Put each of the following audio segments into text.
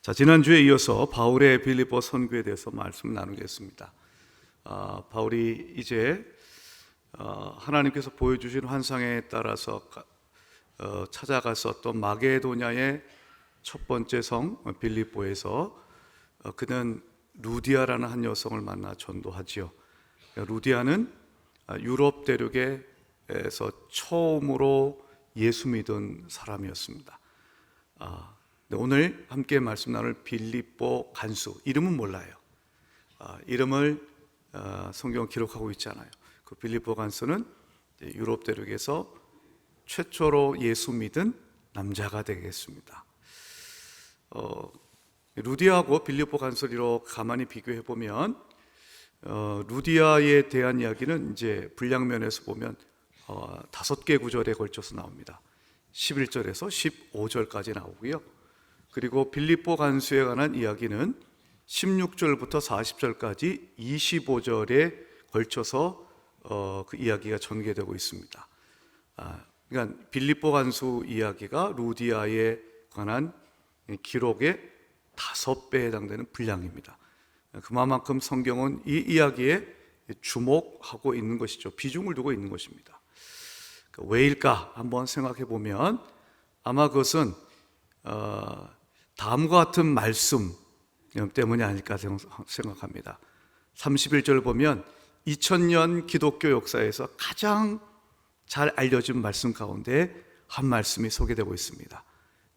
자, 지난주에 이어서 바울의 빌립보 선교에 대해서 말씀 나누겠습니다. 바울이 이제 하나님께서 보여주신 환상에 따라서 찾아가서 또 마게도냐의 첫 번째 성 빌립보에서 그는 루디아라는 한 여성을 만나 전도하지요. 루디아는 유럽 대륙에서 처음으로 예수 믿은 사람이었습니다. 오늘 함께 말씀 나눌 빌립보 간수, 이름은 몰라요. 이름을 성경 기록하고 있잖아요. 그 빌립보 간수는 유럽 대륙에서 최초로 예수 믿은 남자가 되겠습니다. 루디아하고 빌립보 간수로 가만히 비교해 보면 루디아에 대한 이야기는 이제 분량면에서 보면 5개 구절에 걸쳐서 나옵니다. 11절에서 15절까지 나오고요. 그리고 빌립보 간수에 관한 이야기는 16절부터 40절까지 25절에 걸쳐서 그 이야기가 전개되고 있습니다. 그러니까 빌립보 간수 이야기가 루디아에 관한 기록의 5배에 해당되는 분량입니다. 그만큼 성경은 이 이야기에 주목하고 있는 것이죠. 비중을 두고 있는 것입니다. 왜일까 한번 생각해 보면 아마 그것은 다음과 같은 말씀 때문이 아닐까 생각합니다. 31절 보면 2000년 기독교 역사에서 가장 잘 알려진 말씀 가운데 한 말씀이 소개되고 있습니다.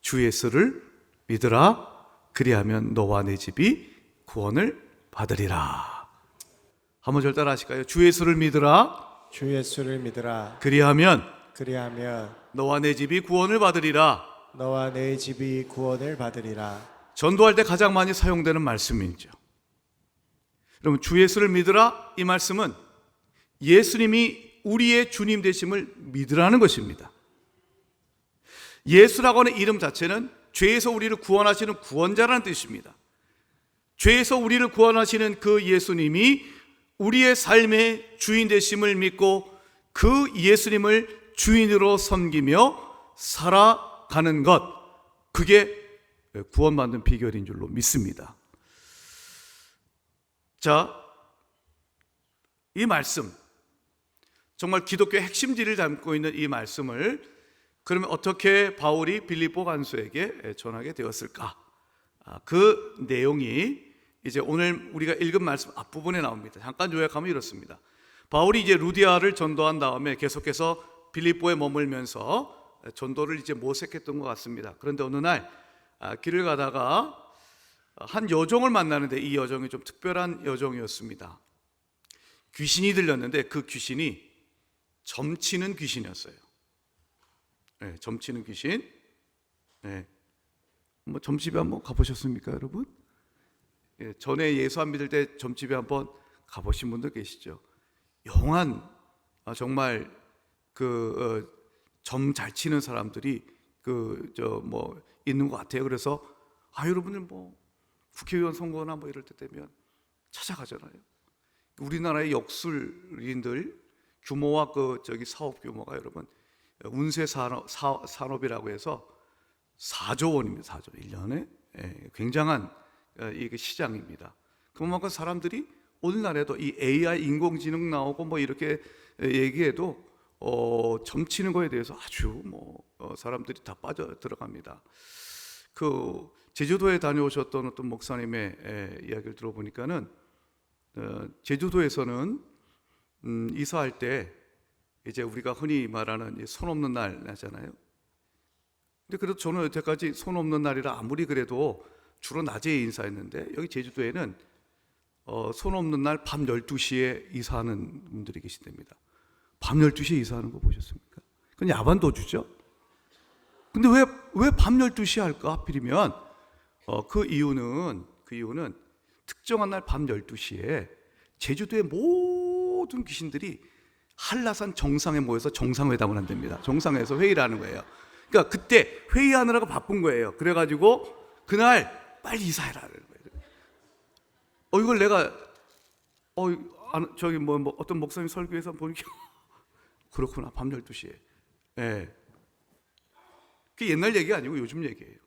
주 예수를 믿으라, 그리하면 너와 내 집이 구원을 받으리라. 한번 절 따라 하실까요? 주 예수를 믿으라, 주 예수를 믿으라. 그리하면 너와 내 집이 구원을 받으리라. 너와 내 집이 구원을 받으리라. 전도할 때 가장 많이 사용되는 말씀이죠. 여러분, 주 예수를 믿으라, 이 말씀은 예수님이 우리의 주님 되심을 믿으라는 것입니다. 예수라고 하는 이름 자체는 죄에서 우리를 구원하시는 구원자라는 뜻입니다. 죄에서 우리를 구원하시는 그 예수님이 우리의 삶의 주인 되심을 믿고 그 예수님을 주인으로 섬기며 살아가는 것, 그게 구원받는 비결인 줄로 믿습니다. 자, 이 말씀, 정말 기독교의 핵심지를 담고 있는 이 말씀을 그러면 어떻게 바울이 빌립보 간수에게 전하게 되었을까? 그 내용이 이제 오늘 우리가 읽은 말씀 앞부분에 나옵니다. 잠깐 요약하면 이렇습니다. 바울이 이제 루디아를 전도한 다음에 계속해서 빌립보에 머물면서 전도를 이제 모색했던 것 같습니다. 그런데 어느 날 길을 가다가 한 여종을 만나는데 이 여종이 좀 특별한 여종이었습니다. 귀신이 들렸는데 그 귀신이 점치는 귀신이었어요. 네, 점치는 귀신. 네. 뭐 점집에 한번 가보셨습니까, 여러분? 예, 전에 예수 안 믿을 때 점집에 한번 가보신 분들 계시죠? 영한 정말 점 잘 치는 사람들이 있는 것 같아요. 그래서 여러분들 뭐 국회의원 선거나 뭐 이럴 때 되면 찾아가잖아요. 우리나라의 역술인들 규모와 사업 규모가 여러분 운세 산업이라고 해서 4조 원입니다. 4조 1년에 굉장한 이게 시장입니다. 그만큼 사람들이 오늘날에도 이 AI 인공지능 나오고 뭐 이렇게 얘기해도 점치는 거에 대해서 아주 사람들이 다 빠져 들어갑니다. 그 제주도에 다녀오셨던 어떤 목사님의 이야기를 들어보니까는 제주도에서는 이사할 때 이제 우리가 흔히 말하는 손 없는 날 나잖아요. 근데 그래도 저는 여태까지 손 없는 날이라 아무리 그래도 주로 낮에 인사했는데 여기 제주도에는 손 없는 날 밤 12시에 이사하는 분들이 계시답니다. 밤 12시에 이사하는 거 보셨습니까? 그건 야반 도주죠. 근데 왜 밤 12시에 할까? 하필이면 그 이유는 특정한 날 밤 12시에 제주도의 모든 귀신들이 한라산 정상에 모여서 정상회담을 한답니다. 정상에서 회의를 하는 거예요. 그러니까 그때 회의하느라고 바쁜 거예요. 그래가지고 그날 빨리 이사해라 그러는 거예요. 이걸 내가 어떤 목사님 설교에서 보니까 그렇구나, 밤 12시에. 예. 그게 옛날 얘기가 아니고 요즘 얘기예요.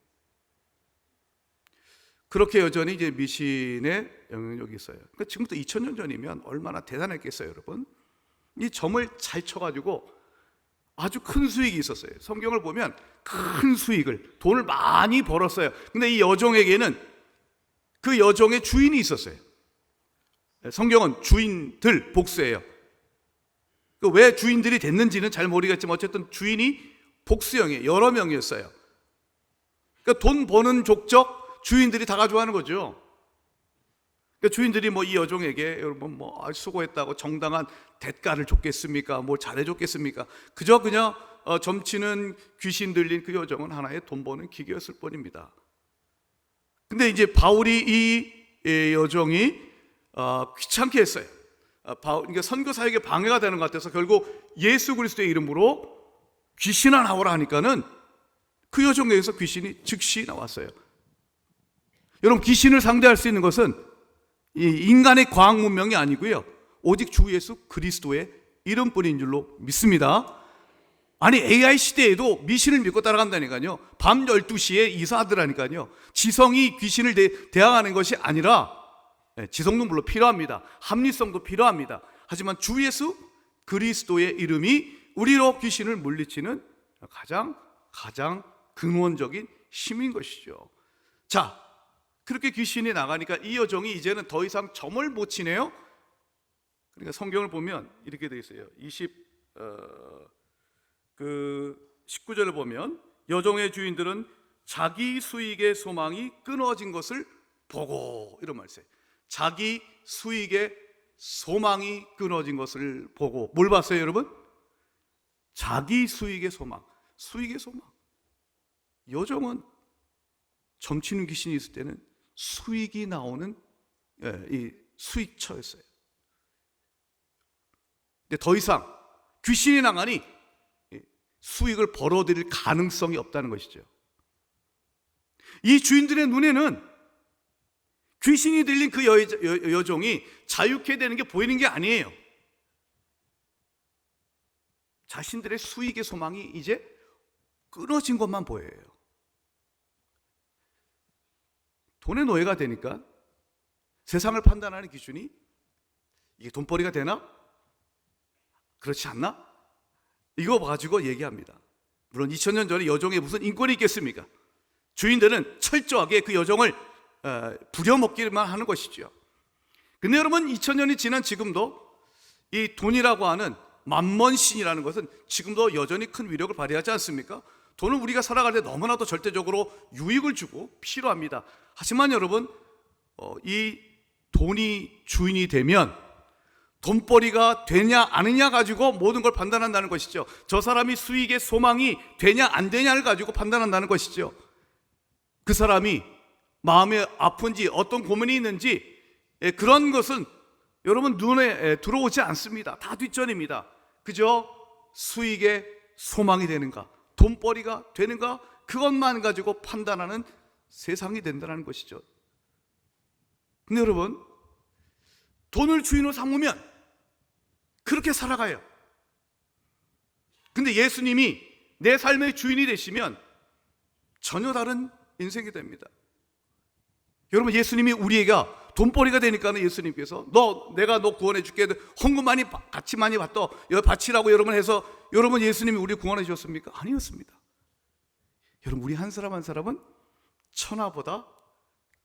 그렇게 여전히 이제 미신의 영향력이 있어요. 그러니까 지금부터 2000년 전이면 얼마나 대단했겠어요, 여러분. 이 점을 잘 쳐가지고 아주 큰 수익이 있었어요. 성경을 보면 큰 수익을, 돈을 많이 벌었어요. 근데 이 여종에게는 그 여종의 주인이 있었어요. 성경은 주인들 복수예요. 왜 주인들이 됐는지는 잘 모르겠지만 어쨌든 주인이 복수형이에요. 여러 명이었어요. 그러니까 돈 버는 족적 주인들이 다 가져가는 거죠. 그러니까 주인들이 이 여종에게 여러분 수고했다고 정당한 대가를 줬겠습니까? 뭘 잘해줬겠습니까? 그저 그냥 점치는 귀신 들린 그 여종은 하나의 돈 버는 기계였을 뿐입니다. 근데 이제 바울이 이 여종이 귀찮게 했어요. 그러니까 선교 사역에 방해가 되는 것 같아서 결국 예수 그리스도의 이름으로 귀신아 나오라 하니까는 그 여종에게서 귀신이 즉시 나왔어요. 여러분, 귀신을 상대할 수 있는 것은 이 인간의 과학 문명이 아니고요, 오직 주 예수 그리스도의 이름뿐인 줄로 믿습니다. 아니, AI 시대에도 미신을 믿고 따라간다니까요. 밤 12시에 이사하더라니까요. 지성이 귀신을 대항하는 것이 아니라, 지성도 물론 필요합니다. 합리성도 필요합니다. 하지만 주 예수 그리스도의 이름이 우리로 귀신을 물리치는 가장 근원적인 힘인 것이죠. 자, 그렇게 귀신이 나가니까 이 여종이 이제는 더 이상 점을 못 치네요. 그러니까 성경을 보면 이렇게 되어 있어요. 19절을 보면 여종의 주인들은 자기 수익의 소망이 끊어진 것을 보고, 이런 말이에요. 자기 수익의 소망이 끊어진 것을 보고. 뭘 봤어요, 여러분? 자기 수익의 소망. 수익의 소망. 여종은 점치는 귀신이 있을 때는 수익이 나오는 이 수익처였어요. 근데 더 이상 귀신이 나가니 수익을 벌어들일 가능성이 없다는 것이죠. 이 주인들의 눈에는 귀신이 들린 그 여종이 자유케 되는 게 보이는 게 아니에요. 자신들의 수익의 소망이 이제 끊어진 것만 보여요. 돈의 노예가 되니까 세상을 판단하는 기준이 이게 돈벌이가 되나? 그렇지 않나? 이거 가지고 얘기합니다. 물론 2000년 전에 여종에 무슨 인권이 있겠습니까? 주인들은 철저하게 그 여종을 부려먹기만 하는 것이죠. 근데 여러분, 2000년이 지난 지금도 이 돈이라고 하는 만몬신이라는 것은 지금도 여전히 큰 위력을 발휘하지 않습니까? 돈은 우리가 살아갈 때 너무나도 절대적으로 유익을 주고 필요합니다. 하지만 여러분, 이 돈이 주인이 되면 돈벌이가 되냐 아니냐 가지고 모든 걸 판단한다는 것이죠. 저 사람이 수익의 소망이 되냐 안 되냐를 가지고 판단한다는 것이죠. 그 사람이 마음에 아픈지 어떤 고민이 있는지 그런 것은 여러분 눈에 들어오지 않습니다. 다 뒷전입니다. 그저 수익의 소망이 되는가, 돈벌이가 되는가, 그것만 가지고 판단하는 세상이 된다는 것이죠. 근데 여러분, 돈을 주인으로 삼으면 그렇게 살아가요. 근데 예수님이 내 삶의 주인이 되시면 전혀 다른 인생이 됩니다. 여러분, 예수님이 우리가 돈벌이가 되니까는 예수님께서 내가 너 구원해 줄게, 헌금 같이 많이 받더 바치라고 여러분 해서 여러분 예수님이 우리 구원해 주셨습니까? 아니었습니다. 여러분, 우리 한 사람 한 사람은 천하보다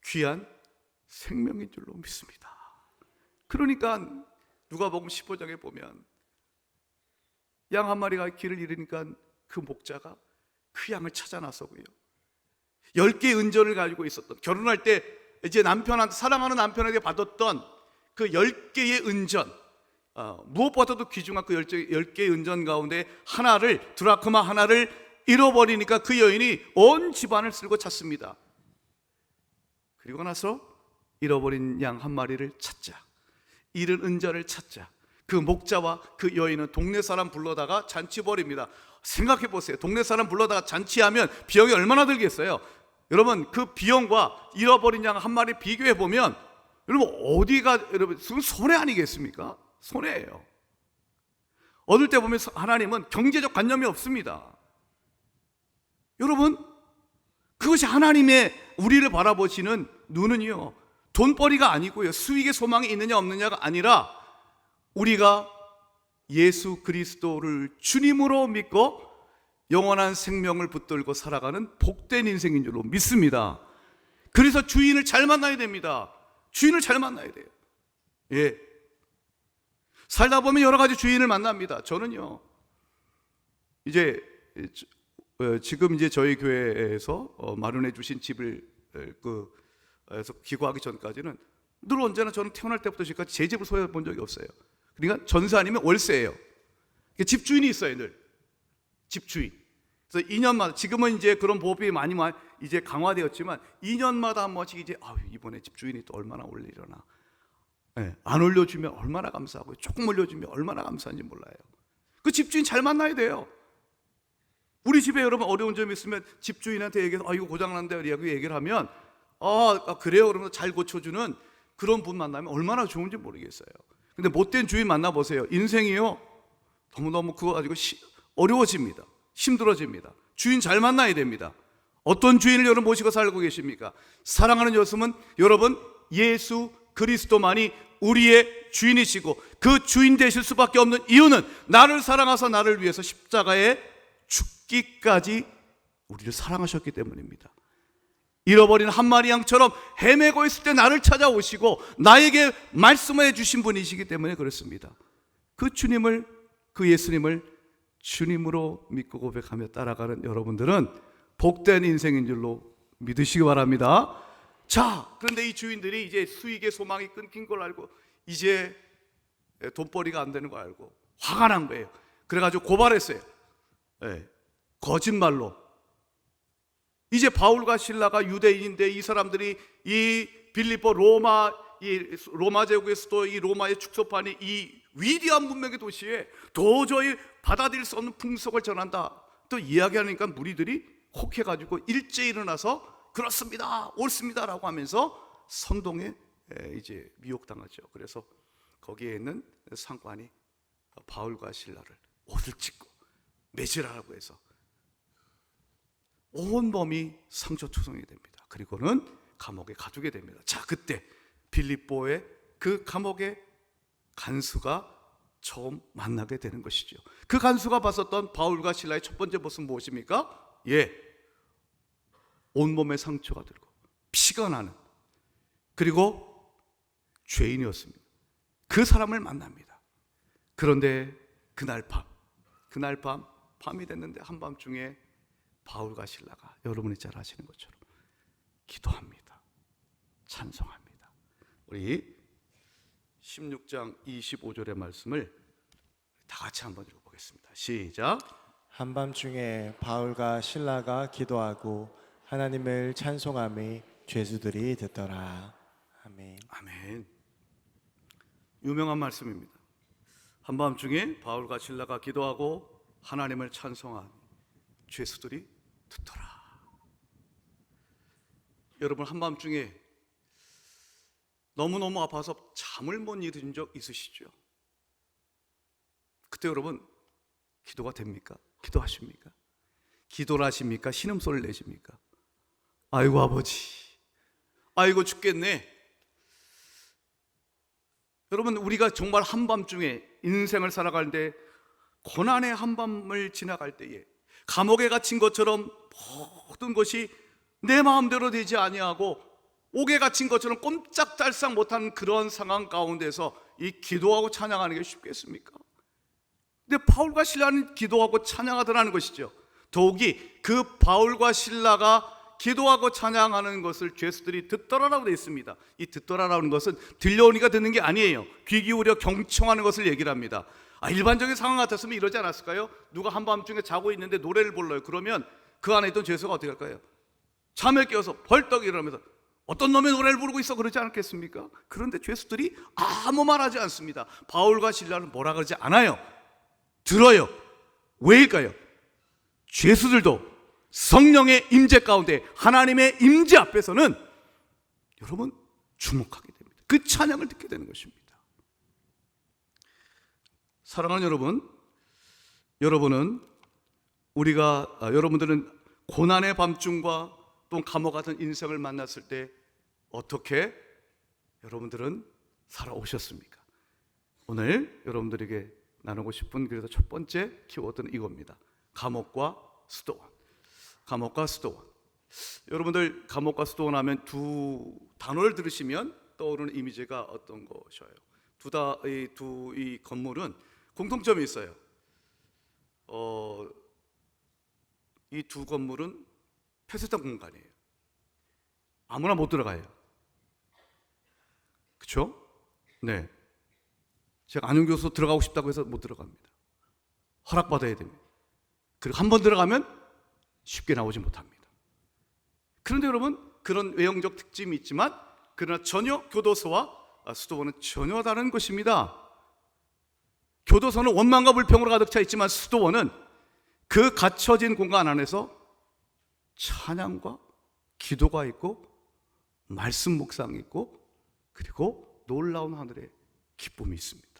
귀한 생명인 줄로 믿습니다. 그러니까 누가복음 15장에 보면 양 한 마리가 길을 잃으니까 그 목자가 그 양을 찾아 나서고요, 10개의 은전을 가지고 있었던, 결혼할 때 이제 남편한테, 사랑하는 남편에게 받았던 그 10개의 은전, 무엇보다도 귀중한 그 10개의 은전 가운데 하나를, 드라크마 하나를 잃어버리니까 그 여인이 온 집안을 쓸고 찾습니다. 그리고 나서 잃어버린 양 한 마리를 찾자, 잃은 은전을 찾자. 그 목자와 그 여인은 동네 사람 불러다가 잔치 벌입니다. 생각해 보세요. 동네 사람 불러다가 잔치하면 비용이 얼마나 들겠어요? 여러분, 그 비용과 잃어버린 양 한 마리 비교해 보면 여러분 어디가, 여러분 손해 아니겠습니까? 손해예요. 어떨 때 보면 하나님은 경제적 관념이 없습니다. 여러분, 그것이 하나님의 우리를 바라보시는 눈은요, 돈벌이가 아니고요, 수익의 소망이 있느냐 없느냐가 아니라 우리가 예수 그리스도를 주님으로 믿고 영원한 생명을 붙들고 살아가는 복된 인생인 줄로 믿습니다. 그래서 주인을 잘 만나야 됩니다. 주인을 잘 만나야 돼요. 예. 살다 보면 여러 가지 주인을 만납니다. 저는요, 이제 지금 이제 저희 교회에서 마련해 주신 집을 그래서 기고하기 전까지는 늘 언제나 저는 태어날 때부터 지금까지 제 집을 소유해 본 적이 없어요. 그러니까 전세 아니면 월세예요. 집주인이 있어요, 늘. 집주인. 그래서 2년마다, 지금은 이제 그런 보호법이 많이 이제 강화되었지만 2년마다 한 번씩 이제 이번에 집주인이 또 얼마나 올리려나. 네, 안 올려주면 얼마나 감사하고 조금 올려주면 얼마나 감사한지 몰라요. 그 집주인 잘 만나야 돼요. 우리 집에 여러분 어려운 점이 있으면 집주인한테 얘기해서 이거 고장난다 이렇게 얘기를 하면 그래요 그러면서 잘 고쳐주는 그런 분 만나면 얼마나 좋은지 모르겠어요. 근데 못된 주인 만나보세요. 인생이요, 너무너무 그거 가지고 어려워집니다. 힘들어집니다. 주인 잘 만나야 됩니다. 어떤 주인을 여러분 모시고 살고 계십니까? 사랑하는 여러분, 예수 그리스도만이 우리의 주인이시고 그 주인 되실 수밖에 없는 이유는 나를 사랑하사 나를 위해서 십자가에 죽기까지 우리를 사랑하셨기 때문입니다. 잃어버린 한 마리 양처럼 헤매고 있을 때 나를 찾아오시고 나에게 말씀해 주신 분이시기 때문에 그렇습니다. 그 주님을, 그 예수님을 주님으로 믿고 고백하며 따라가는 여러분들은 복된 인생인 줄로 믿으시기 바랍니다. 자, 그런데 이 주인들이 이제 수익의 소망이 끊긴 걸 알고 이제 돈벌이가 안 되는 걸 알고 화가 난 거예요. 그래가지고 고발했어요. 네, 거짓말로. 이제 바울과 실라가 유대인인데 이 사람들이 이 빌립보 로마 제국의 수도 이 로마의 축소판이 이 위대한 문명의 도시에 도저히 받아들일 수 없는 풍속을 전한다 또 이야기하니까 무리들이 혹해가지고 일제히 일어나서 그렇습니다, 옳습니다 라고 하면서 선동에 이제 미혹당하죠. 그래서 거기에 있는 상관이 바울과 실라를 옷을 찢고 매질하라고 해서 온몸이 상처투성이 됩니다. 그리고는 감옥에 가두게 됩니다. 자, 그때 빌립보의 그 감옥의 간수가 처음 만나게 되는 것이죠. 그 간수가 봤었던 바울과 실라의 첫 번째 모습은 무엇입니까? 온몸에 상처가 들고 피가 나는, 그리고 죄인이었습니다. 그 사람을 만납니다. 그런데 그날 밤이 됐는데 한밤중에 바울과 실라가 여러분이 잘 아시는 것처럼 기도합니다. 찬송합니다. 우리 16장 25절의 말씀을 다 같이 한번 읽어보겠습니다. 시작. 한밤중에 바울과 실라가 기도하고 하나님을 찬송함이 죄수들이 듣더라. 아멘. 아멘. 유명한 말씀입니다. 한밤중에 바울과 실라가 기도하고 하나님을 찬송한 죄수들이 듣더라. 여러분, 한밤중에 너무너무 아파서 잠을 못 이룬 적 있으시죠? 그때 여러분 기도가 됩니까? 기도하십니까? 기도를 하십니까? 신음소리를 내십니까? 아이고 아버지, 아이고 죽겠네. 여러분, 우리가 정말 한밤중에 인생을 살아가는데 고난의 한밤을 지나갈 때에 감옥에 갇힌 것처럼 모든 것이 내 마음대로 되지 아니하고 옥에 갇힌 것처럼 꼼짝달싹 못하는 그런 상황 가운데서 이 기도하고 찬양하는 게 쉽겠습니까? 근데 바울과 실라는 기도하고 찬양하더라는 것이죠. 더욱이 그 바울과 실라가 기도하고 찬양하는 것을 죄수들이 듣더라라고 되어 있습니다. 이 듣더라라는 것은 들려오니까 듣는 게 아니에요. 귀 기울여 경청하는 것을 얘기를 합니다. 일반적인 상황 같았으면 이러지 않았을까요? 누가 한밤중에 자고 있는데 노래를 불러요. 그러면 그 안에 있던 죄수가 어떻게 할까요? 잠에 깨어서 벌떡 일어나면서 어떤 놈의 노래를 부르고 있어 그러지 않겠습니까? 그런데 죄수들이 아무 말하지 않습니다. 바울과 실라는 뭐라 그러지 않아요. 들어요. 왜일까요? 죄수들도 성령의 임재 가운데 하나님의 임재 앞에서는 여러분 주목하게 됩니다. 그 찬양을 듣게 되는 것입니다. 사랑하는 여러분들은 고난의 밤중과 또 감옥 같은 인생을 만났을 때 어떻게 여러분들은 살아오셨습니까? 오늘 여러분들에게 나누고 싶은 그래서 첫 번째 키워드는 이겁니다. 감옥과 수도원. 감옥과 수도원. 여러분들 감옥과 수도원 하면 두 단어를 들으시면 떠오르는 이미지가 어떤 것이에요? 이 건물은 공통점이 있어요. 이 두 건물은 폐쇄된 공간이에요. 아무나 못 들어가요. 그렇죠? 네. 제가 안윤 교수 들어가고 싶다고 해서 못 들어갑니다. 허락받아야 됩니다. 그리고 한 번 들어가면 쉽게 나오지 못합니다. 그런데 여러분, 그런 외형적 특징이 있지만 그러나 전혀 교도소와 수도원은 전혀 다른 것입니다. 교도소는 원망과 불평으로 가득 차 있지만 수도원은 그 갇혀진 공간 안에서 찬양과 기도가 있고 말씀 묵상이 있고 그리고 놀라운 하늘의 기쁨이 있습니다.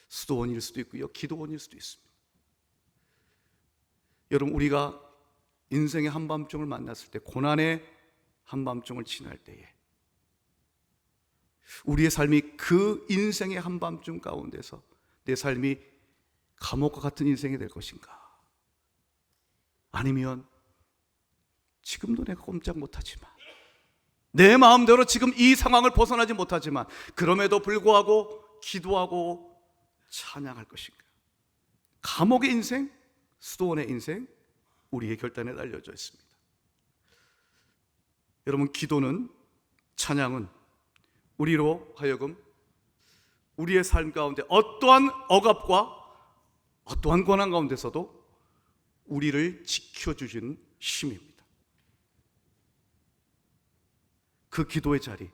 수도원일 수도 있고요, 기도원일 수도 있습니다. 여러분, 우리가 인생의 한밤중을 만났을 때, 고난의 한밤중을 지날 때에 우리의 삶이 그 인생의 한밤중 가운데서 내 삶이 감옥과 같은 인생이 될 것인가? 아니면 지금도 내가 꼼짝 못하지만 내 마음대로 지금 이 상황을 벗어나지 못하지만 그럼에도 불구하고 기도하고 찬양할 것인가? 감옥의 인생, 수도원의 인생, 우리의 결단에 달려져 있습니다. 여러분, 기도는, 찬양은 우리로 하여금 우리의 삶 가운데 어떠한 억압과 어떠한 고난 가운데서도 우리를 지켜주시는 힘입니다. 그 기도의 자리,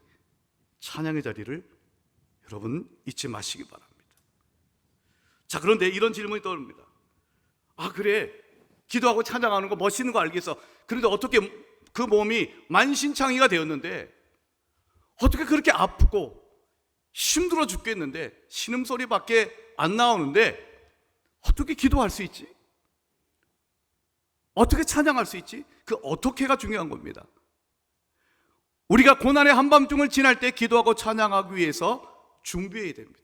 찬양의 자리를 여러분 잊지 마시기 바랍니다. 자, 그런데 이런 질문이 떠오릅니다. 아, 그래, 기도하고 찬양하는 거 멋있는 거 알겠어. 그런데 어떻게 그 몸이 만신창이가 되었는데 어떻게 그렇게 아프고 힘들어 죽겠는데 신음소리밖에 안 나오는데 어떻게 기도할 수 있지? 어떻게 찬양할 수 있지? 그 어떻게가 중요한 겁니다. 우리가 고난의 한밤중을 지날 때 기도하고 찬양하기 위해서 준비해야 됩니다.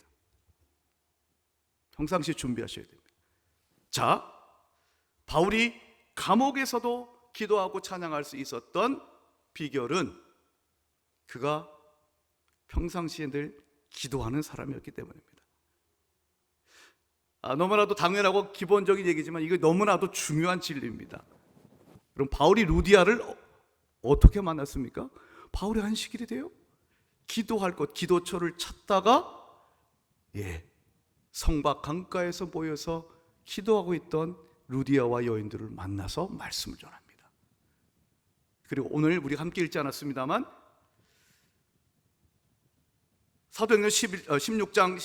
평상시에 준비하셔야 됩니다. 자, 바울이 감옥에서도 기도하고 찬양할 수 있었던 비결은 그가 평상시에 늘 기도하는 사람이었기 때문입니다. 너무나도 당연하고 기본적인 얘기지만 이거 너무나도 중요한 진리입니다. 그럼 바울이 루디아를 어떻게 만났습니까? 바울이 안식일이 돼요? 기도할 곳, 기도처를 찾다가 성박 강가에서 모여서 기도하고 있던 루디아와 여인들을 만나서 말씀을 전합니다. 그리고 오늘 우리 함께 읽지 않았습니다만 사도행전 16장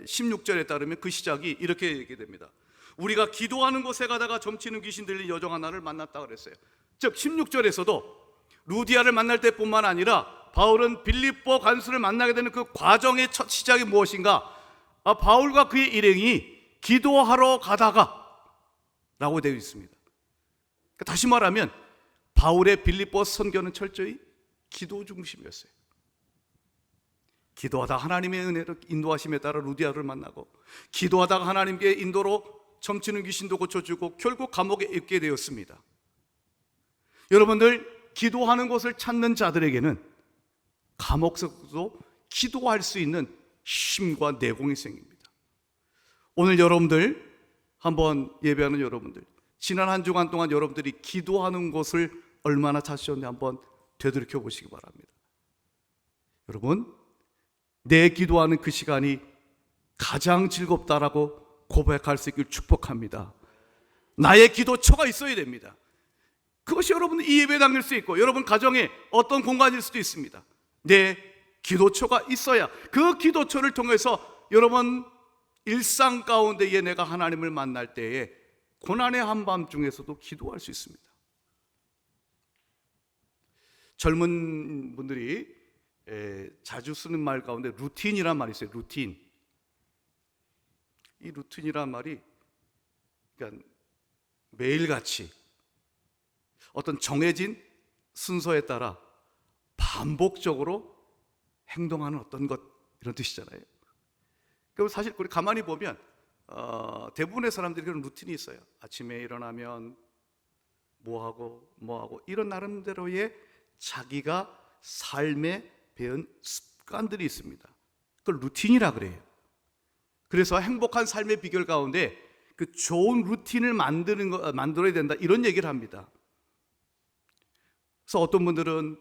16절에 따르면 그 시작이 이렇게 얘기됩니다. 우리가 기도하는 곳에 가다가 점치는 귀신 들린 여종 하나를 만났다 그랬어요. 즉 16절에서도 루디아를 만날 때뿐만 아니라 바울은 빌립보 간수를 만나게 되는 그 과정의 첫 시작이 무엇인가? 바울과 그의 일행이 기도하러 가다가 라고 되어 있습니다. 다시 말하면 바울의 빌립보 선교는 철저히 기도 중심이었어요. 기도하다 하나님의 은혜로 인도하심에 따라 루디아를 만나고, 기도하다가 하나님께 인도로 점치는 귀신도 고쳐주고 결국 감옥에 있게 되었습니다. 여러분들, 기도하는 곳을 찾는 자들에게는 감옥에서도 기도할 수 있는 힘과 내공이 생깁니다. 오늘 여러분들, 한번 예배하는 여러분들, 지난 한 주간 동안 여러분들이 기도하는 곳을 얼마나 찾으셨는지 한번 되돌이켜 보시기 바랍니다. 여러분, 내 기도하는 그 시간이 가장 즐겁다라고 고백할 수 있길 축복합니다. 나의 기도처가 있어야 됩니다. 그것이 여러분 이 예배에 담길 수 있고 여러분 가정에 어떤 공간일 수도 있습니다. 내 기도처가 있어야 그 기도처를 통해서 여러분 일상 가운데에 내가 하나님을 만날 때에 고난의 한밤중에서도 기도할 수 있습니다. 젊은 분들이 자주 쓰는 말 가운데 루틴이란 말이 있어요. 루틴. 이 루틴이란 말이 그러니까 매일같이 어떤 정해진 순서에 따라 반복적으로 행동하는 어떤 것, 이런 뜻이잖아요. 그럼 사실 우리 가만히 보면 대부분의 사람들이 그런 루틴이 있어요. 아침에 일어나면 뭐하고 이런 나름대로의 자기가 삶에 배운 습관들이 있습니다. 그걸 루틴이라 그래요. 그래서 행복한 삶의 비결 가운데 그 좋은 루틴을 만들어야 된다, 이런 얘기를 합니다. 그래서 어떤 분들은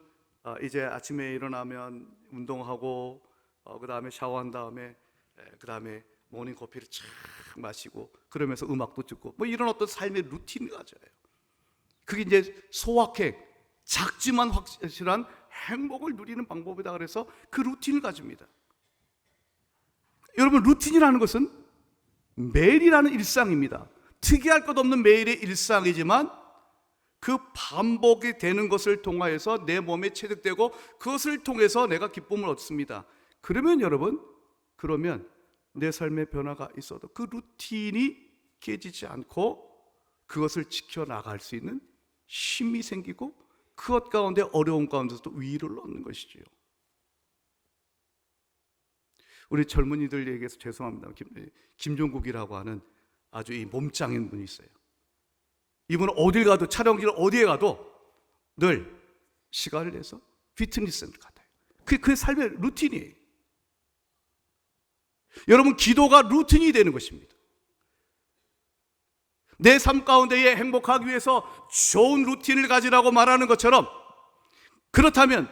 이제 아침에 일어나면 운동하고 그 다음에 샤워한 다음에 그 다음에 모닝 커피를 쫙 마시고 그러면서 음악도 듣고 뭐 이런 어떤 삶의 루틴을 가져요. 그게 이제 소확행, 작지만 확실한 행복을 누리는 방법이다 그래서 그 루틴을 가집니다. 여러분, 루틴이라는 것은 매일이라는 일상입니다. 특이할 것 없는 매일의 일상이지만 그 반복이 되는 것을 통하여서 내 몸에 체득되고 그것을 통해서 내가 기쁨을 얻습니다. 그러면 여러분, 그러면 내 삶의 변화가 있어도 그 루틴이 깨지지 않고 그것을 지켜나갈 수 있는 힘이 생기고 그것 가운데 어려움 가운데서도 위로를 얻는 것이지요. 우리 젊은이들 얘기해서 죄송합니다. 김종국이라고 하는 아주 이 몸짱인 분이 있어요. 이분은 어딜 가도, 촬영지를 어디에 가도 늘 시간을 내서 피트니스 센터 가요. 그게 삶의 루틴이에요. 여러분, 기도가 루틴이 되는 것입니다. 내 삶 가운데에 행복하기 위해서 좋은 루틴을 가지라고 말하는 것처럼, 그렇다면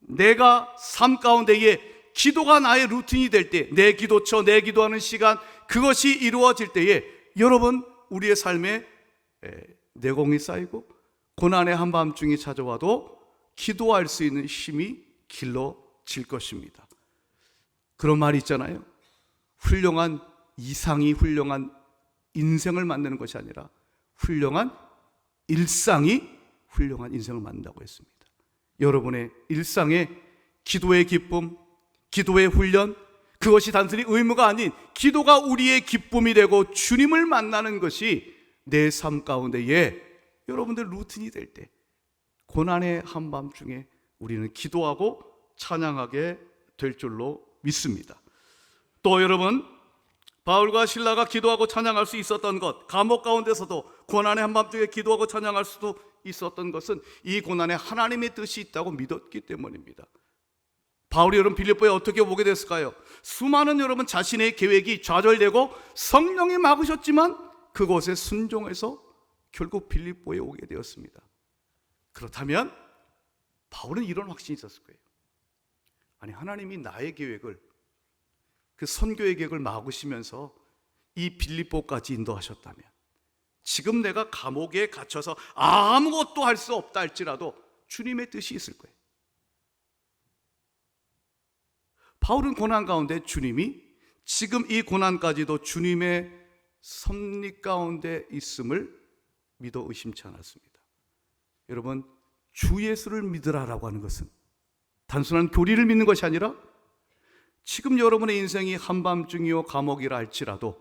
내가 삶 가운데에 기도가 나의 루틴이 될 때, 내 기도처, 내 기도하는 시간, 그것이 이루어질 때에 여러분, 우리의 삶에 내공이 쌓이고 고난의 한밤중이 찾아와도 기도할 수 있는 힘이 길러질 것입니다. 그런 말이 있잖아요. 훌륭한 이상이 훌륭한 인생을 만드는 것이 아니라 훌륭한 일상이 훌륭한 인생을 만든다고 했습니다. 여러분의 일상에 기도의 기쁨, 기도의 훈련, 그것이 단순히 의무가 아닌 기도가 우리의 기쁨이 되고 주님을 만나는 것이 내 삶 가운데에 여러분들 루틴이 될 때, 고난의 한밤중에 우리는 기도하고 찬양하게 될 줄로 믿습니다. 또 여러분, 바울과 실라가 기도하고 찬양할 수 있었던 것, 감옥 가운데서도 고난의 한밤중에 기도하고 찬양할 수도 있었던 것은 이 고난에 하나님의 뜻이 있다고 믿었기 때문입니다. 바울이 여러분 빌립보에 어떻게 보게 됐을까요? 수많은 여러분 자신의 계획이 좌절되고 성령이 막으셨지만 그곳에 순종해서 결국 빌립보에 오게 되었습니다. 그렇다면 바울은 이런 확신이 있었을 거예요. 아니, 하나님이 나의 계획을, 그 선교의 계획을 막으시면서 이 빌립보까지 인도하셨다면 지금 내가 감옥에 갇혀서 아무것도 할 수 없다 할지라도 주님의 뜻이 있을 거예요. 바울은 고난 가운데 주님이 지금 이 고난까지도 주님의 섭리 가운데 있음을 믿어 의심치 않았습니다. 여러분, 주 예수를 믿으라라고 하는 것은 단순한 교리를 믿는 것이 아니라 지금 여러분의 인생이 한밤중이요 감옥이라 할지라도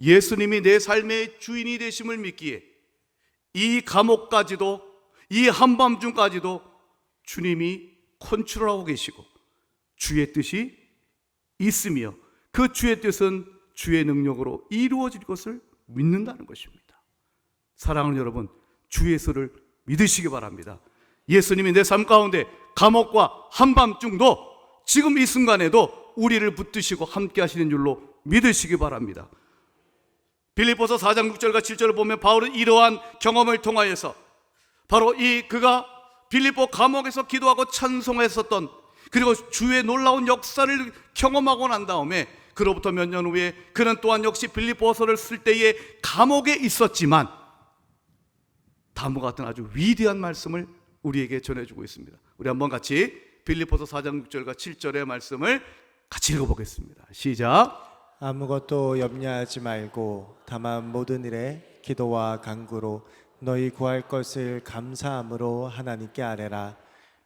예수님이 내 삶의 주인이 되심을 믿기에 이 감옥까지도, 이 한밤중까지도 주님이 컨트롤하고 계시고 주의 뜻이 있으며 그 주의 뜻은 주의 능력으로 이루어질 것을 믿는다는 것입니다. 사랑하는 여러분, 주 예수를 믿으시기 바랍니다. 예수님이 내 삶 가운데 감옥과 한밤중도 지금 이 순간에도 우리를 붙드시고 함께 하시는 줄로 믿으시기 바랍니다. 빌립보서 4장 6절과 7절을 보면 바울은 이러한 경험을 통하여서 바로 그가 빌립보 감옥에서 기도하고 찬송했었던, 그리고 주의 놀라운 역사를 경험하고 난 다음에 그로부터 몇 년 후에 그는 또한 역시 빌립보서를 쓸 때에 감옥에 있었지만 다음과 같은 아주 위대한 말씀을 우리에게 전해주고 있습니다. 우리 한번 같이 빌립보서 4장 6절과 7절의 말씀을 같이 읽어보겠습니다. 시작. 아무것도 염려하지 말고 다만 모든 일에 기도와 간구로 너희 구할 것을 감사함으로 하나님께 아뢰라.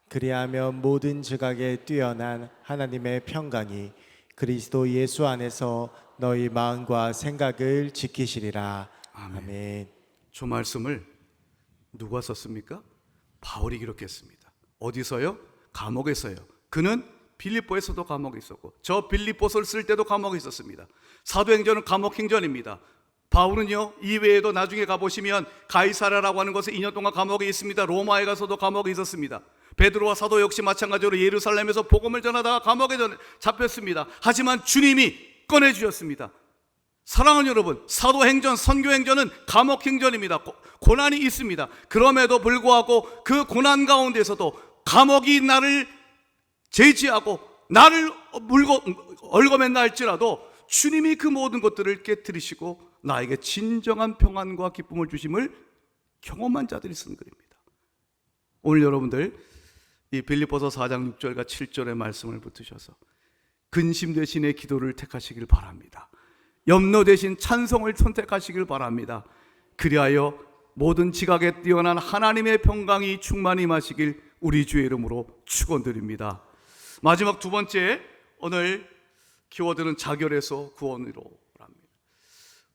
그리하면 모든 지각에 뛰어난 하나님의 평강이 그리스도 예수 안에서 너희 마음과 생각을 지키시리라. 아멘. 저 말씀을 누가 썼습니까? 바울이 기록했습니다. 어디서요? 감옥에서요. 그는 빌립보에서도 감옥에 있었고, 저 빌립보서를 쓸 때도 감옥에 있었습니다. 사도행전은 감옥 행전입니다. 바울은요, 이외에도 나중에 가보시면 가이사랴라고 하는 곳에 2년 동안 감옥에 있습니다. 로마에 가서도 감옥에 있었습니다. 베드로와 사도 역시 마찬가지로 예루살렘에서 복음을 전하다가 감옥에 잡혔습니다. 하지만 주님이 꺼내주셨습니다. 사랑하는 여러분, 사도행전, 선교행전은 감옥행전입니다. 고난이 있습니다. 그럼에도 불구하고 그 고난 가운데서도 감옥이 나를 제지하고 나를 물고 얽어맨다 할지라도 주님이 그 모든 것들을 깨뜨리시고 나에게 진정한 평안과 기쁨을 주심을 경험한 자들이 쓴 글입니다. 오늘 여러분들 이 빌립보서 4장 6절과 7절의 말씀을 붙으셔서 근심 대신의 기도를 택하시길 바랍니다. 염려 대신 찬송을 선택하시길 바랍니다. 그리하여 모든 지각에 뛰어난 하나님의 평강이 충만히 임하시길 우리 주의 이름으로 축원드립니다. 마지막 두 번째, 오늘 키워드는 자결에서 구원으로 합니다.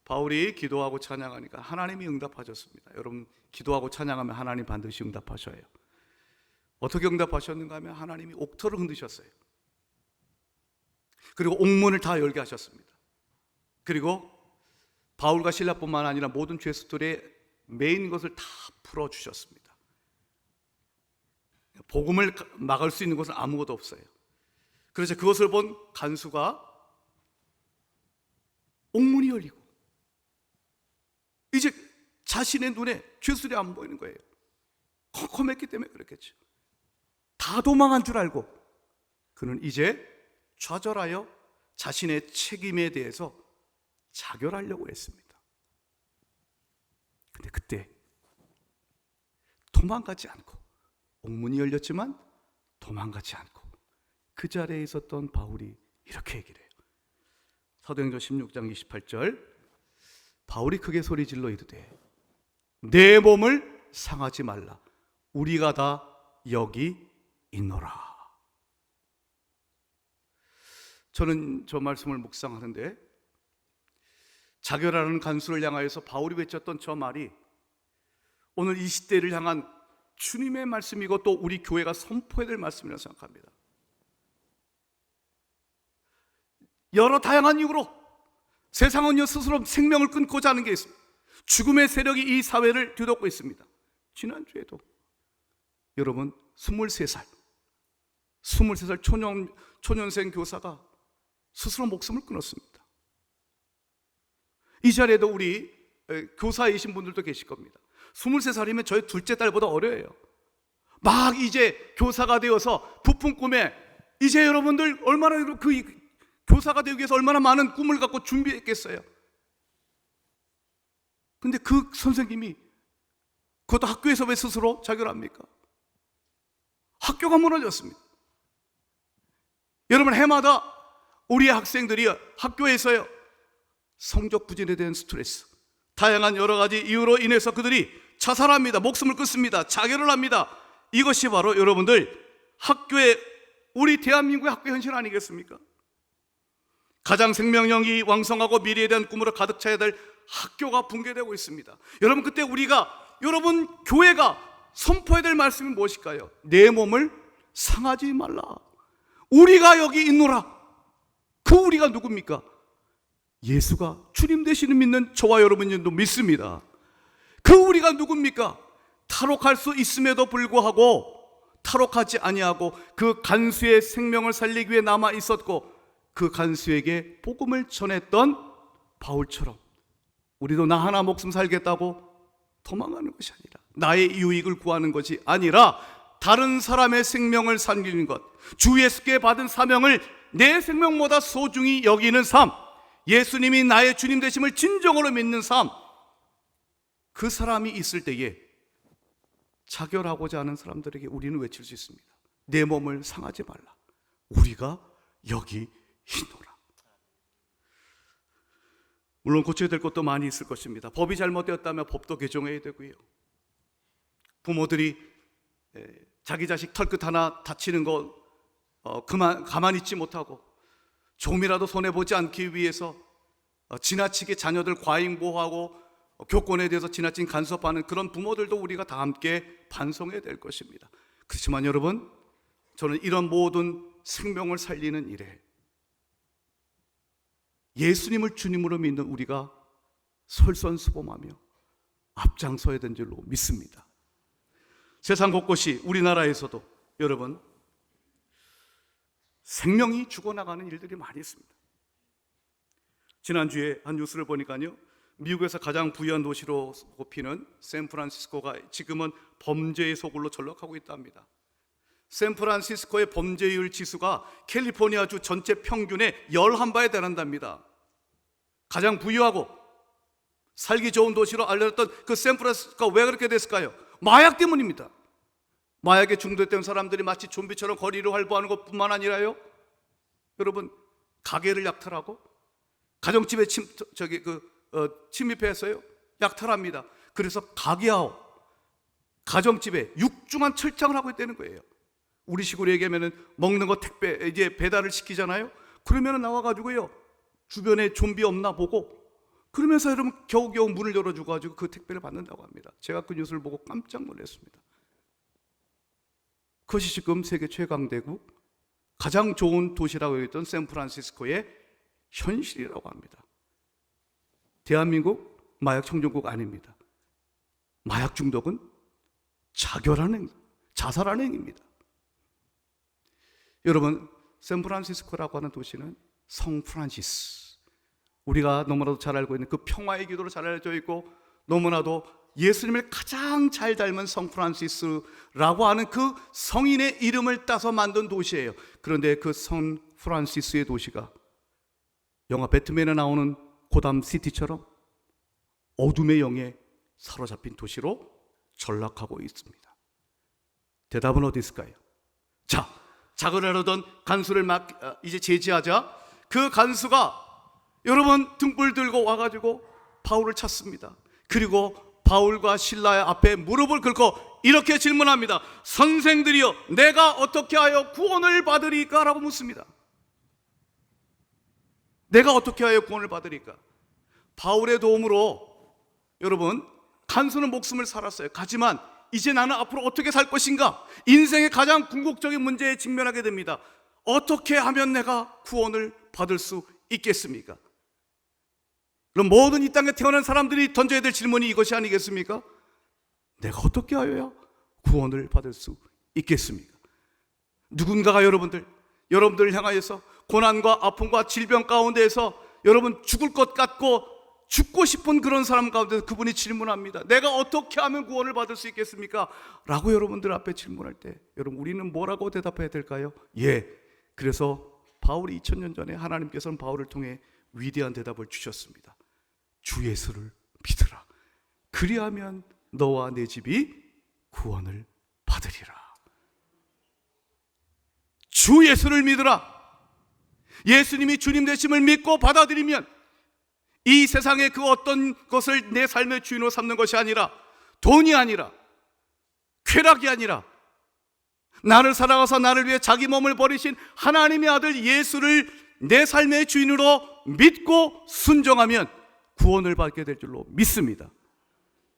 바울이 기도하고 찬양하니까 하나님이 응답하셨습니다. 여러분, 기도하고 찬양하면 하나님 반드시 응답하셔요. 어떻게 응답하셨는가 하면 하나님이 옥토를 흔드셨어요. 그리고 옥문을 다 열게 하셨습니다. 그리고 바울과 실라뿐만 아니라 모든 죄수들의 메인 것을 다 풀어주셨습니다. 복음을 막을 수 있는 것은 아무것도 없어요. 그래서 그것을 본 간수가 옥문이 열리고 이제 자신의 눈에 죄수들이 안 보이는 거예요. 컴컴했기 때문에 그랬겠죠. 다 도망한 줄 알고 그는 이제 좌절하여 자신의 책임에 대해서 자결하려고 했습니다. 근데 그때 도망가지 않고, 옥문이 열렸지만 도망가지 않고 그 자리에 있었던 바울이 이렇게 얘기를 해요. 사도행전 16장 28절, 바울이 크게 소리질러 이르되 내 몸을 상하지 말라, 우리가 다 여기 있노라. 저는 저 말씀을 묵상하는데 자결하는 간수를 향하여서 바울이 외쳤던 저 말이 오늘 이 시대를 향한 주님의 말씀이고 또 우리 교회가 선포해야 될 말씀이라고 생각합니다. 여러 다양한 이유로 세상은요 스스로 생명을 끊고자 하는 게 있습니다. 죽음의 세력이 이 사회를 뒤덮고 있습니다. 지난주에도 여러분 23살 초년생 교사가 스스로 목숨을 끊었습니다. 이 자리에도 우리 교사이신 분들도 계실 겁니다. 23살이면 저희 둘째 딸보다 어려요. 막 이제 교사가 되어서 부푼 꿈에 이제 여러분들 얼마나 그 교사가 되기 위해서 얼마나 많은 꿈을 갖고 준비했겠어요. 근데 그 선생님이 그것도 학교에서 왜 스스로 자결합니까? 학교가 무너졌습니다. 여러분, 해마다 우리 학생들이 학교에서요 성적 부진에 대한 스트레스, 다양한 여러 가지 이유로 인해서 그들이 자살합니다. 목숨을 끊습니다. 자결을 합니다. 이것이 바로 여러분들 학교의, 우리 대한민국의 학교 현실 아니겠습니까? 가장 생명력이 왕성하고 미래에 대한 꿈으로 가득 차야 될 학교가 붕괴되고 있습니다. 여러분, 그때 여러분 교회가 선포해야 될 말씀이 무엇일까요? 내 몸을 상하지 말라, 우리가 여기 있노라. 그 우리가 누굽니까? 예수가 주님 되시는 믿는 저와 여러분들도 믿습니다. 그 우리가 누굽니까? 탈옥할 수 있음에도 불구하고 탈옥하지 아니하고 그 간수의 생명을 살리기 위해 남아 있었고 그 간수에게 복음을 전했던 바울처럼 우리도 나 하나 목숨 살겠다고 도망가는 것이 아니라, 나의 유익을 구하는 것이 아니라 다른 사람의 생명을 살리는 것, 주 예수께 받은 사명을 내 생명보다 소중히 여기는 삶, 예수님이 나의 주님 되심을 진정으로 믿는 삶, 그 사람이 있을 때에 자결하고자 하는 사람들에게 우리는 외칠 수 있습니다. 내 몸을 상하지 말라, 우리가 여기 있노라. 물론 고쳐야 될 것도 많이 있을 것입니다. 법이 잘못되었다면 법도 개정해야 되고요. 부모들이 자기 자식 털끝 하나 다치는 거 가만히 있지 못하고 조금이라도 손해보지 않기 위해서 지나치게 자녀들 과잉보호하고 교권에 대해서 지나친 간섭하는 그런 부모들도 우리가 다 함께 반성해야 될 것입니다. 그렇지만 여러분, 저는 이런 모든 생명을 살리는 일에 예수님을 주님으로 믿는 우리가 솔선수범하며 앞장서야 된 줄로 믿습니다. 세상 곳곳이, 우리나라에서도 여러분 생명이 죽어나가는 일들이 많이 있습니다. 지난주에 한 뉴스를 보니까요, 미국에서 가장 부유한 도시로 꼽히는 샌프란시스코가 지금은 범죄의 소굴로 전락하고 있답니다. 샌프란시스코의 범죄율 지수가 캘리포니아주 전체 평균의 11배에 달한답니다. 가장 부유하고 살기 좋은 도시로 알려졌던 그 샌프란시스코가 왜 그렇게 됐을까요? 마약 때문입니다. 마약에 중독된 사람들이 마치 좀비처럼 거리를 활보하는 것뿐만 아니라요, 여러분, 가게를 약탈하고 가정집에 침입해서요 약탈합니다. 그래서 가게하고 가정집에 육중한 철장을 하고 있다는 거예요. 우리 식으로 얘기하면 먹는 거 택배 이제 배달을 시키잖아요. 그러면 나와가지고요 주변에 좀비 없나 보고, 그러면서 여러분 겨우겨우 문을 열어주고 그 택배를 받는다고 합니다. 제가 그 뉴스를 보고 깜짝 놀랐습니다. 그것이 지금 세계 최강대국 가장 좋은 도시라고 했던 샌프란시스코의 현실이라고 합니다. 대한민국 마약 청정국 아닙니다. 마약 중독은 자결하는, 자살하는 행위입니다. 여러분, 샌프란시스코라고 하는 도시는 성 프란시스, 우리가 너무나도 잘 알고 있는 그 평화의 기도로 잘 알려져 있고, 너무나도 예수님을 가장 잘 닮은 성 프란시스라고 하는 그 성인의 이름을 따서 만든 도시예요. 그런데 그 성 프란시스의 도시가 영화 배트맨에 나오는 고담 시티처럼 어둠의 영에 사로잡힌 도시로 전락하고 있습니다. 대답은 어디 있을까요? 자, 자결하려던 간수를 이제 제지하자 그 간수가 여러분 등불 들고 와가지고 바울을 찾습니다. 그리고 바울과 실라의 앞에 무릎을 꿇고 이렇게 질문합니다. 선생들이여, 내가 어떻게 하여 구원을 받으리까? 라고 묻습니다. 내가 어떻게 하여 구원을 받으리까? 바울의 도움으로 여러분 간수는 목숨을 살았어요. 하지만 이제 나는 앞으로 어떻게 살 것인가? 인생의 가장 궁극적인 문제에 직면하게 됩니다. 어떻게 하면 내가 구원을 받을 수 있겠습니까? 그럼 모든 이 땅에 태어난 사람들이 던져야 될 질문이 이것이 아니겠습니까? 내가 어떻게 하여야 구원을 받을 수 있겠습니까? 누군가가 여러분들을 향하여서 고난과 아픔과 질병 가운데에서 여러분 죽을 것 같고 죽고 싶은 그런 사람 가운데서 그분이 질문합니다. 내가 어떻게 하면 구원을 받을 수 있겠습니까? 라고 여러분들 앞에 질문할 때 여러분 우리는 뭐라고 대답해야 될까요? 그래서 바울이 2000년 전에 하나님께서는 바울을 통해 위대한 대답을 주셨습니다. 주 예수를 믿으라. 그리하면 너와 내 집이 구원을 받으리라. 주 예수를 믿으라. 예수님이 주님 되심을 믿고 받아들이면 이 세상의 그 어떤 것을 내 삶의 주인으로 삼는 것이 아니라, 돈이 아니라, 쾌락이 아니라, 나를 사랑하사 나를 위해 자기 몸을 버리신 하나님의 아들 예수를 내 삶의 주인으로 믿고 순종하면 구원을 받게 될 줄로 믿습니다.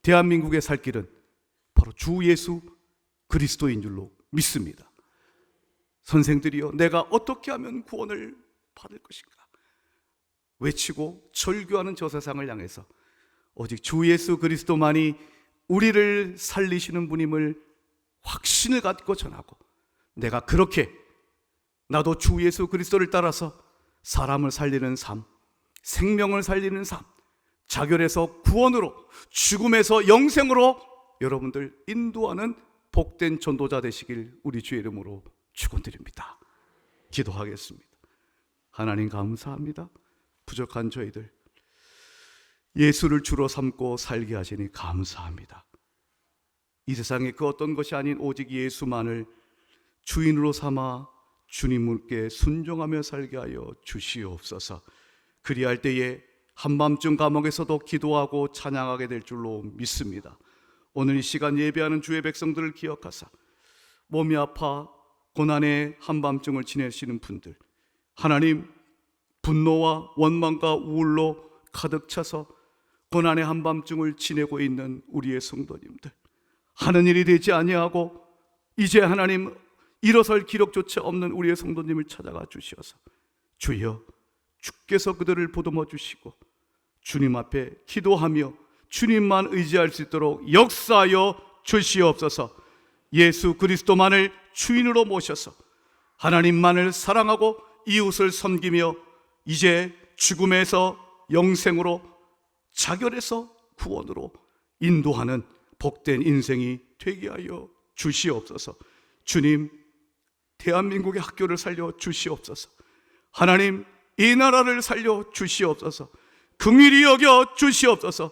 대한민국의 살 길은 바로 주 예수 그리스도인 줄로 믿습니다. 선생들이여, 내가 어떻게 하면 구원을 받을 것인가 외치고 절규하는 저 세상을 향해서 오직 주 예수 그리스도만이 우리를 살리시는 분임을 확신을 갖고 전하고, 내가 그렇게 나도 주 예수 그리스도를 따라서 사람을 살리는 삶, 생명을 살리는 삶, 자결에서 구원으로, 죽음에서 영생으로 여러분들 인도하는 복된 전도자 되시길 우리 주의 이름으로 축원드립니다. 기도하겠습니다. 하나님 감사합니다. 부족한 저희들 예수를 주로 삼고 살게 하시니 감사합니다. 이 세상에 그 어떤 것이 아닌 오직 예수만을 주인으로 삼아 주님께 순종하며 살게 하여 주시옵소서. 그리할 때에 한밤중 감옥에서도 기도하고 찬양하게 될 줄로 믿습니다. 오늘 이 시간 예배하는 주의 백성들을 기억하사 몸이 아파 고난의 한밤중을 지내시는 분들, 하나님 분노와 원망과 우울로 가득 차서 고난의 한밤중을 지내고 있는 우리의 성도님들, 하는 일이 되지 아니하고 이제 하나님 일어설 기력조차 없는 우리의 성도님을 찾아가 주시어서 주여, 주께서 그들을 보듬어 주시고 주님 앞에 기도하며 주님만 의지할 수 있도록 역사하여 주시옵소서. 예수 그리스도만을 주인으로 모셔서 하나님만을 사랑하고 이웃을 섬기며 이제 죽음에서 영생으로, 자결에서 구원으로 인도하는 복된 인생이 되게 하여 주시옵소서. 주님, 대한민국의 학교를 살려 주시옵소서. 하나님, 이 나라를 살려 주시옵소서. 긍휼히 여겨 주시옵소서.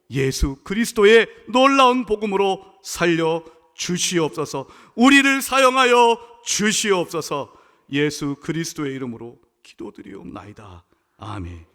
예수 그리스도의 놀라운 복음으로 살려 주시옵소서. 우리를 사용하여 주시옵소서. 예수 그리스도의 이름으로 기도드리옵나이다. 아멘.